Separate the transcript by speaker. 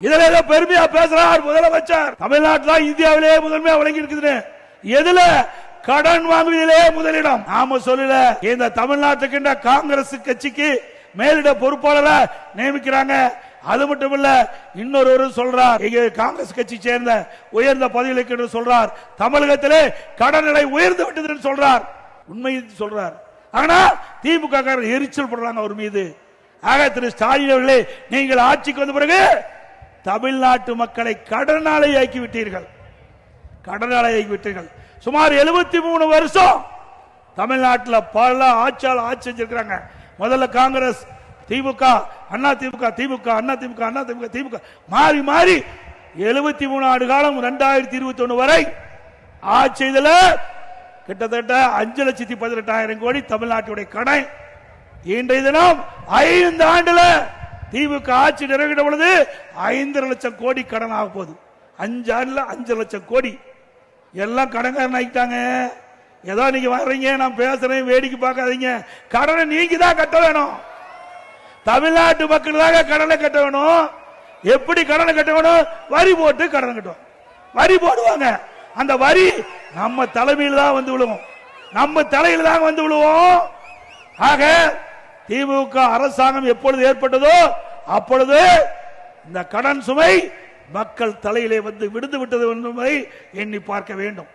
Speaker 1: இதுல ஏதோ பெருமையா பேசுறார் முதலமைச்சர். தமிழ்நாட்டில் இந்தியாவிலேயே முதன்மையா வழங்கி இருக்குது. எதுல? கடன் வாங்குவதிலே முதலிடம். நாம சொல்லல. இந்த தமிழ்நாட்டுக்கு காங்கிரஸ் கட்சிக்கு மேலிட பொறுப்பாளரை நியமிக்கிறாங்க. அது மட்டும் இல்ல, இன்னொரு சொல்றார், காங்கிரஸ் கட்சி சேர்ந்த உயர்ந்த பதவிகளுக்கு சொல்றார், தமிழகத்திலே கடன் நிலை உயர்ந்து விட்டது சொல்றார். உண்மை சொல்றார். ஆனா திமுக எரிச்சல் படுறாங்க அவர் மீது. ஆக திரு ஸ்டாலின் அவர்களே, நீங்கள் ஆட்சிக்கு வந்த பிறகு தமிழ்நாட்டு மக்களை கடனாளி ஆக்கிவிட்டீர்கள். கடனாளி ஆக்கிவிட்டீர்கள். சுமார் 73 வருஷம் தமிழ்நாட்டில் பல ஆட்சியாளர் ஆட்சி செஞ்சிருக்கிறாங்க. முதல்ல காங்கிரஸ், திமுக, அண்ணா திமுக, திமுக, அண்ணா திமுக, அண்ணா திமுக, திமுக மாறி மாறி 73 ஆண்டு காலம் 2021 வரை ஆட்சி செய்தல கிட்டத்தட்ட 5,18,000 கோடி தமிழ்நாட்டுடைய கடன். இன்றைய தினம் 5 ஆண்டுல திமுக ஆட்சி நிறைவேற்ற பொழுது 5,5 லட்சம் கோடி கடன் ஆக போகுது. 5 ஆண்டுல 5 லட்சம் கோடி. எல்லாம் கடன்காரன் ஆகிட்டாங்க. ஏதோ நீங்க வர்றீங்க, நான் பேசுறேன், வேடிக்கை பார்க்காதீங்க. கடனை நீங்க தான் கட்ட வேணும். தமிழ்நாட்டு மக்கள் தான் கடனை கட்ட வேணும். எப்படி கடனை கட்ட வேணும்? வரி போட்டு கடனை கட்டுவோம். வரி போடுவாங்க. அந்த வரி நம்ம தலைமையில் தான் வந்து விழுவோம். நம்ம தலையில் தான் வந்து விழுவோம். ஆக திமுக அரசாங்கம் எப்பொழுது ஏற்பட்டதோ அப்பொழுது இந்த கடன் சுமை மக்கள் தலையிலே வந்து விடுந்து விட்டது என்பதை எண்ணி பார்க்க வேண்டும்.